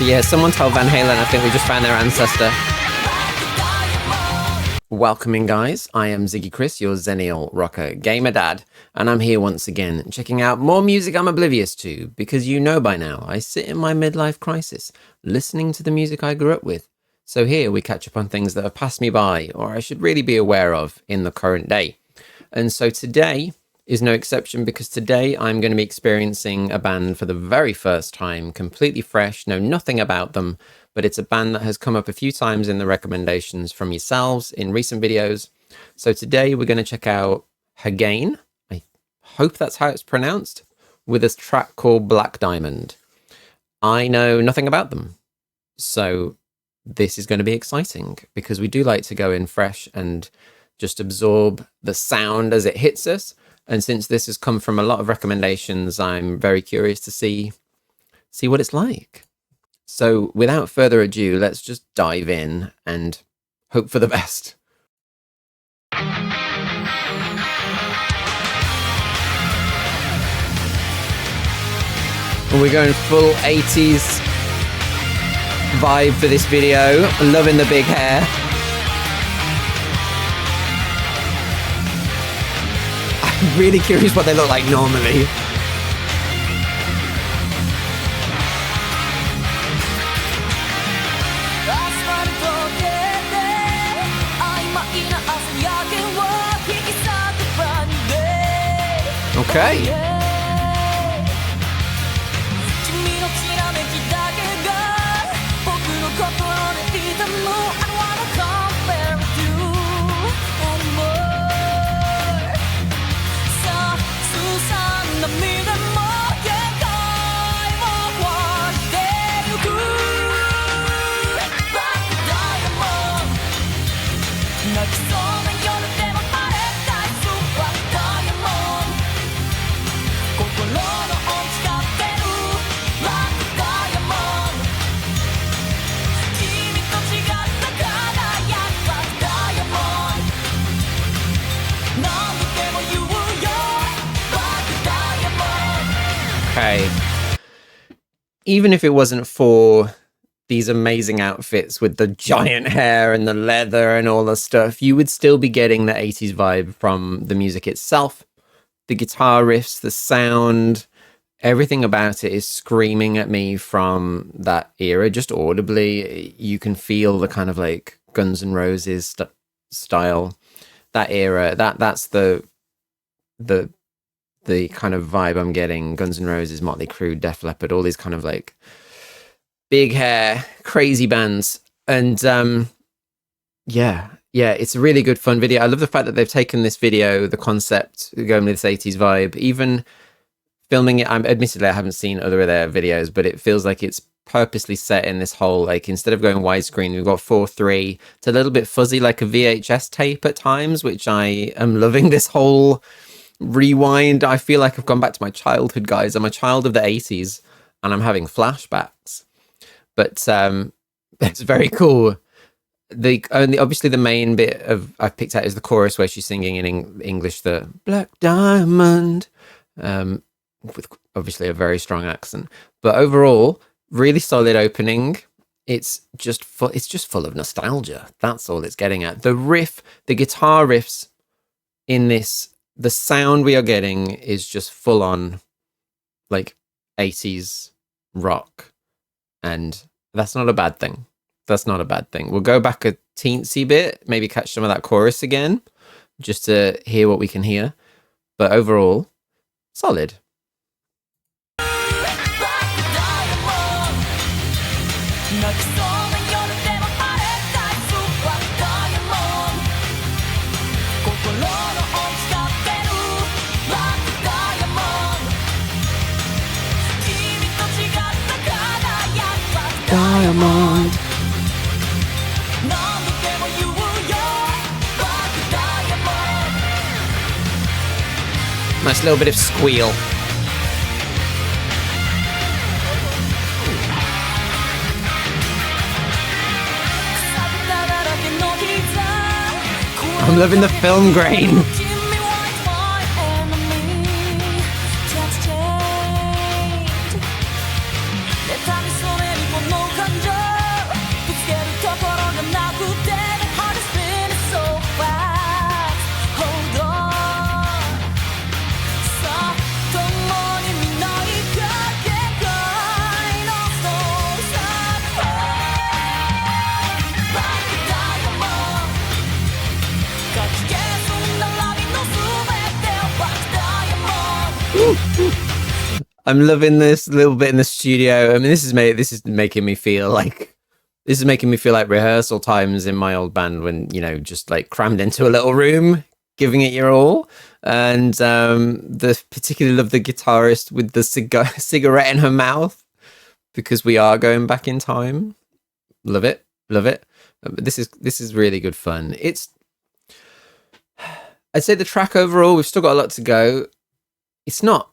Yeah, someone told Van Halen, I think we just found their ancestor. Welcoming guys, I am Ziggy Chris, your Xennial Rocker GamerDad, and I'm here once again checking out more music I'm oblivious to, because you know by now, I sit in my midlife crisis, listening to the music I grew up with. So here we catch up on things that have passed me by, or I should really be aware of in the current day. And so today is no exception, because today I'm going to be experiencing a band for the very first time, completely fresh, know nothing about them, but it's a band that has come up a few times in the recommendations from yourselves in recent videos. So today we're going to check out Hagane, I hope that's how it's pronounced, with a track called Black Diamond. I know nothing about them, so this is going to be exciting, because we do like to go in fresh and just absorb the sound as it hits us. And since this has come from a lot of recommendations, I'm very curious to see what it's like. So without further ado, let's just dive in and hope for the best. We're going full 80s vibe for this video. Loving the big hair. I'm really curious what they look like normally. Okay. Okay. Even if it wasn't for these amazing outfits with the giant hair and the leather and all the stuff, you would still be getting the 80s vibe from the music itself. The guitar riffs, the sound, everything about it is screaming at me from that era, just audibly. You can feel the kind of like Guns N' Roses style, that era. That's the kind of vibe I'm getting. Guns N' Roses, Motley Crue, Def Leppard, all these kind of like big hair, crazy bands. And yeah, it's a really good fun video. I love the fact that they've taken this video, the concept, going with this 80s vibe, even filming it. Admittedly, I haven't seen other of their videos, but it feels like it's purposely set in this whole, like, instead of going widescreen, we've got 4:3. It's a little bit fuzzy, like a VHS tape at times, which I am loving. This whole rewind. I feel like I've gone back to my childhood, guys. I'm a child of the 80s and I'm having flashbacks, but it's very cool. Obviously the main bit of I've picked out is the chorus, where she's singing in English the Black Diamond, with obviously a very strong accent, but overall really solid opening. It's just full of nostalgia. That's all it's getting at. The riff, the guitar riffs in this, the sound we are getting is just full on like 80s rock, and that's not a bad thing. That's not a bad thing. We'll go back a teensy bit, maybe catch some of that chorus again, just to hear what we can hear. But overall, solid. Diamond. Nice little bit of squeal. I'm loving the film grain. I'm loving this little bit in the studio. I mean, this is making me feel like rehearsal times in my old band when, you know, just like crammed into a little room, giving it your all. And particularly love the guitarist with the cigarette in her mouth, because we are going back in time. Love it. This is really good fun. I'd say the track overall, we've still got a lot to go. It's not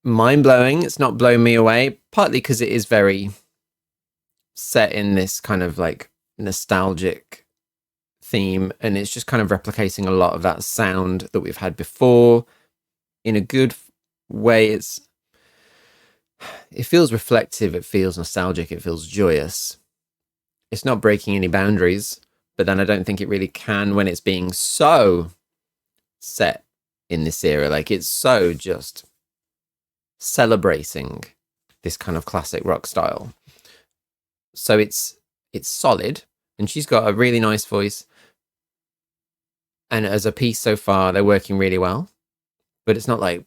mind-blowing. It's not blowing me away, partly because it is very set in this kind of like nostalgic theme, and it's just kind of replicating a lot of that sound that we've had before in a good way. It feels reflective, it feels nostalgic, it feels joyous. It's not breaking any boundaries, but then I don't think it really can when it's being so set in this era. Like, it's so just celebrating this kind of classic rock style. So it's solid, and she's got a really nice voice, and as a piece so far they're working really well, but it's not like,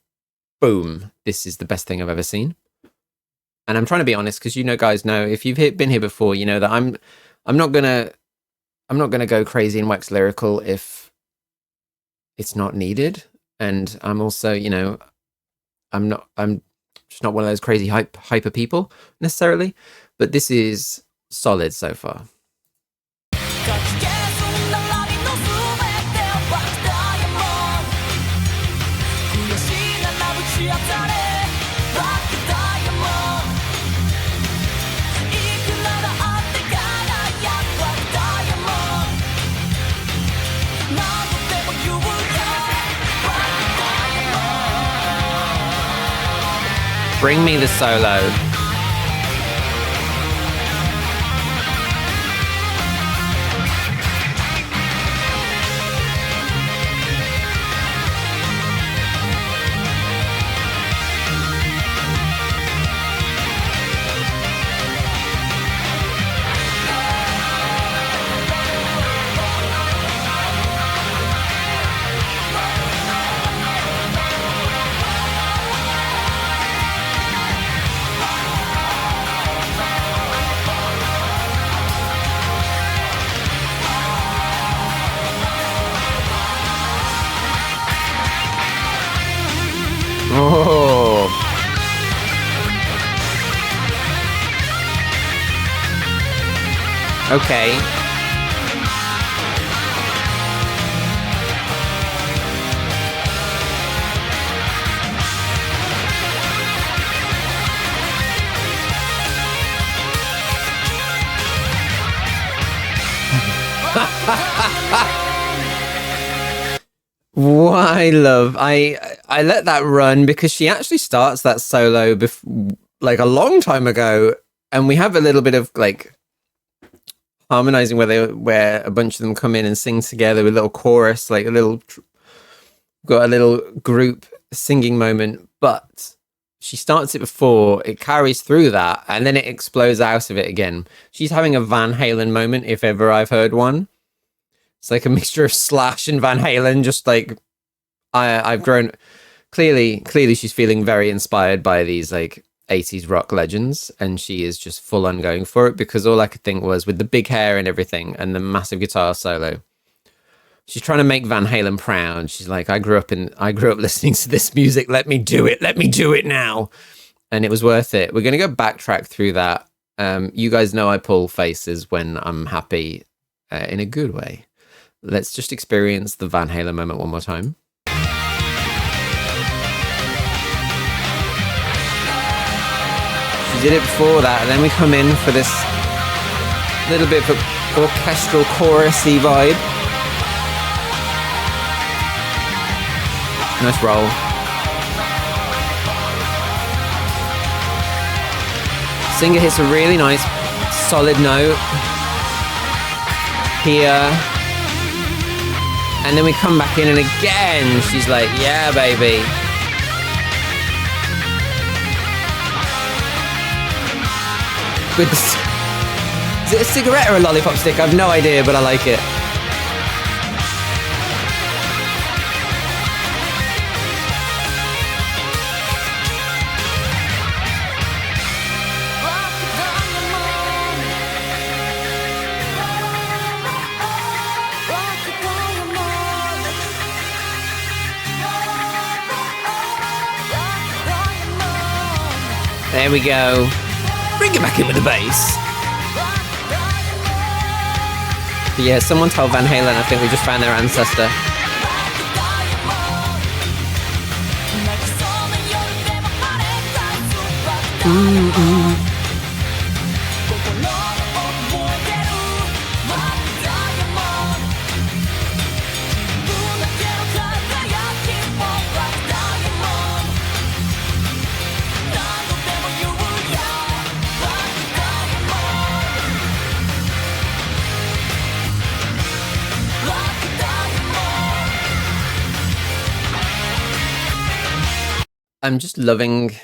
boom, this is the best thing I've ever seen. And I'm trying to be honest, because, you know, guys know, if you've been here before, you know that I'm not gonna go crazy and wax lyrical if it's not needed. And I'm also, you know, I'm just not one of those crazy hyper people necessarily, but this is solid so far. Bring me the solo. Oh. Okay. Why, love? I let that run because she actually starts that solo like a long time ago, and we have a little bit of like harmonizing where a bunch of them come in and sing together with a little chorus, like got a little group singing moment, but she starts it before, it carries through that, and then it explodes out of it again. She's having a Van Halen moment, if ever I've heard one. It's like a mixture of Slash and Van Halen, just like I've grown. Clearly she's feeling very inspired by these like 80s rock legends, and she is just full on going for it, because all I could think was, with the big hair and everything and the massive guitar solo, she's trying to make Van Halen proud. She's like, I grew up listening to this music. Let me do it now. And it was worth it. We're going to go backtrack through that. You guys know I pull faces when I'm happy, in a good way. Let's just experience the Van Halen moment one more time. She did it before that, and then we come in for this little bit of orchestral chorus-y vibe. Nice roll. Singer hits a really nice, solid note here. And then we come back in, and again, she's like, yeah, baby. With is it a cigarette or a lollipop stick? I've no idea, but I like it. There we go. Bring it back in with the bass. But yeah, someone told Van Halen, I think we just found their ancestor. I'm just loving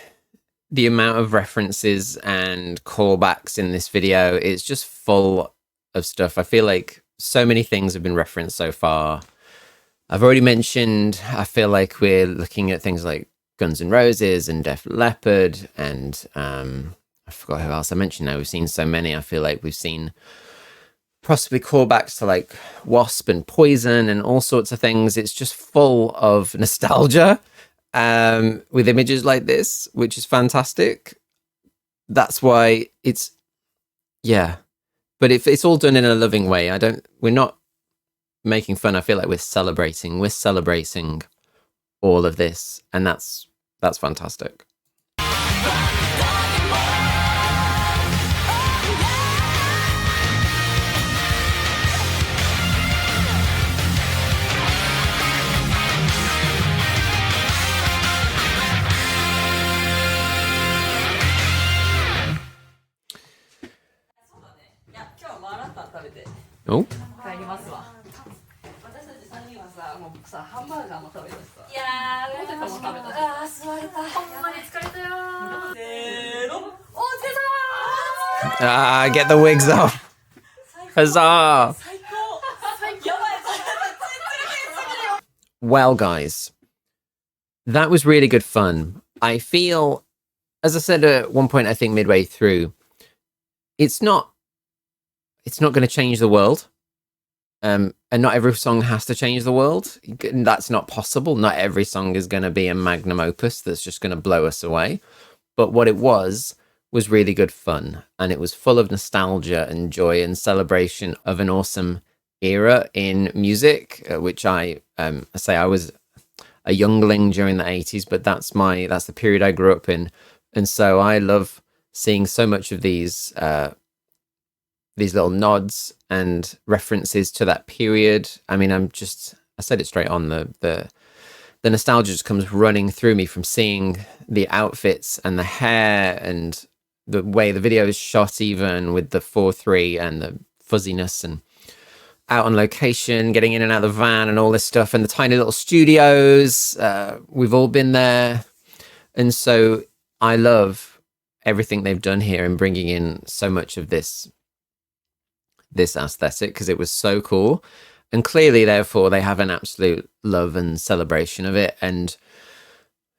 the amount of references and callbacks in this video. It's just full of stuff. I feel like so many things have been referenced so far. I've already mentioned, I feel like we're looking at things like Guns N' Roses and Def Leppard and I forgot who else I mentioned now. We've seen so many. I feel like we've seen possibly callbacks to like Wasp and Poison and all sorts of things. It's just full of nostalgia. With images like this, which is fantastic. That's why it's, yeah. But if it's all done in a loving way, we're not making fun. I feel like we're celebrating all of this, and that's fantastic. Oh. Get the wigs off. Huzzah. Well, guys, that was really good fun. I feel, as I said at one point, I think midway through, it's not going to change the world. And not every song has to change the world. That's not possible. Not every song is going to be a magnum opus that's just going to blow us away. But what it was really good fun. And it was full of nostalgia and joy and celebration of an awesome era in music, which I say I was a youngling during the 80s, but that's the period I grew up in. And so I love seeing so much of these little nods and references to that period. I mean, I said it straight on, the nostalgia just comes running through me from seeing the outfits and the hair and the way the video is shot, even with the 4:3 and the fuzziness and out on location, getting in and out of the van and all this stuff, and the tiny little studios. We've all been there. And so I love everything they've done here in bringing in so much of this aesthetic, because it was so cool. And clearly, therefore, they have an absolute love and celebration of it. And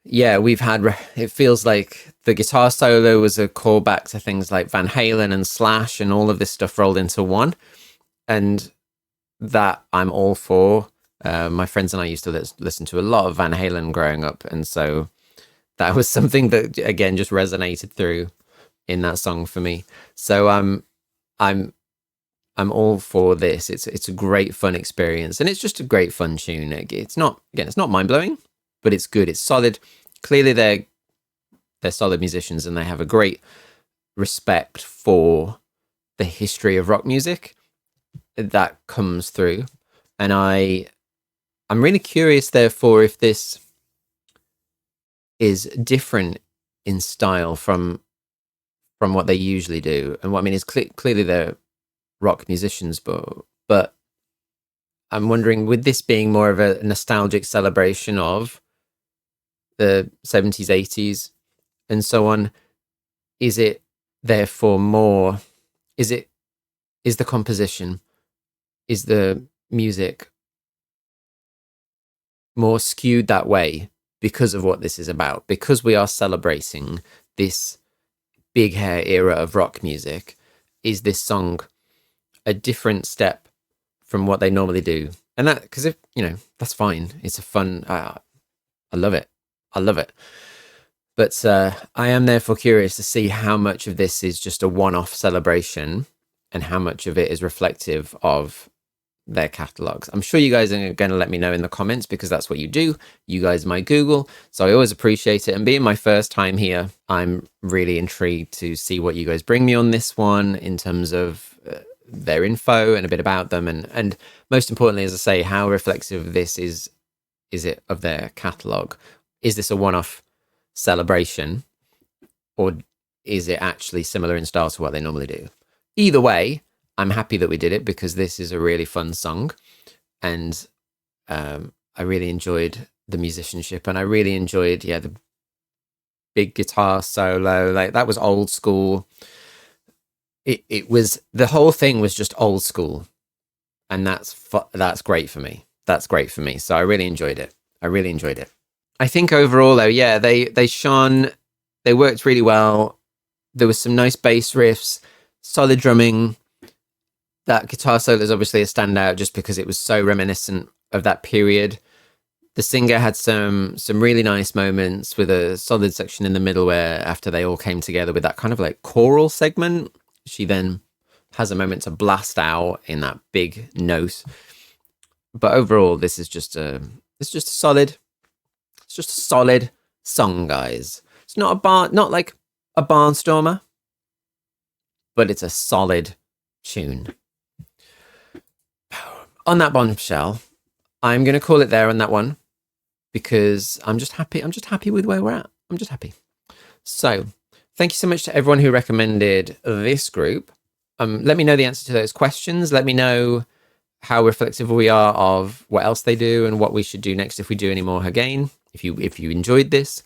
yeah, it feels like the guitar solo was a callback to things like Van Halen and Slash and all of this stuff rolled into one. And that I'm all for. My friends and I used to listen to a lot of Van Halen growing up. And so that was something that, again, just resonated through in that song for me. So I'm all for this. It's a great fun experience, and it's just a great fun tune. It's not mind-blowing, but it's good. It's solid. Clearly they're solid musicians, and they have a great respect for the history of rock music that comes through. And I'm really curious, therefore, if this is different in style from what they usually do. And what I mean is clearly they're rock musicians, but I'm wondering, with this being more of a nostalgic celebration of the 70s, 80s, and so on, is it therefore more, is the composition, is the music more skewed that way because of what this is about? Because we are celebrating this big hair era of rock music, is this song a different step from what they normally do? And that, because that's fine. It's a fun, I love it. But I am therefore curious to see how much of this is just a one-off celebration and how much of it is reflective of their catalogs. I'm sure you guys are going to let me know in the comments, because that's what you do. You guys might Google, so I always appreciate it. And being my first time here, I'm really intrigued to see what you guys bring me on this one in terms of their info and a bit about them, and most importantly, as I say, how reflexive this is it of their catalog? Is this a one-off celebration, or is it actually similar in style to what they normally do? Either way, I'm happy that we did it, because this is a really fun song, and I really enjoyed the musicianship, and I really enjoyed the big guitar solo. Like, that was old school. It was, the whole thing was just old school, and that's great for me. That's great for me. So I really enjoyed it. I think overall, though, they shone. They worked really well. There was some nice bass riffs, solid drumming. That guitar solo is obviously a standout just because it was so reminiscent of that period. The singer had some really nice moments with a solid section in the middle where, after they all came together with that kind of like choral segment, she then has a moment to blast out in that big note. But overall, this is just a solid song, guys. It's not like a barnstormer, but it's a solid tune. On that bombshell, I'm going to call it there on that one, because I'm just happy. I'm just happy with where we're at. I'm just happy. So thank you so much to everyone who recommended this group. Let me know the answer to those questions. Let me know how reflective we are of what else they do and what we should do next if we do any more Hagane, if you enjoyed this.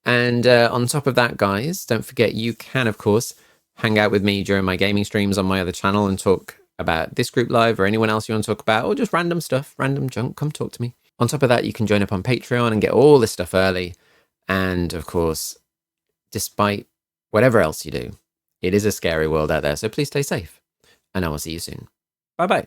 And on top of that, guys, don't forget, you can, of course, hang out with me during my gaming streams on my other channel and talk about this group live, or anyone else you want to talk about, or just random stuff, random junk. Come talk to me. On top of that, you can join up on Patreon and get all this stuff early. And of course, despite whatever else you do, it is a scary world out there, so please stay safe, and I will see you soon. Bye bye.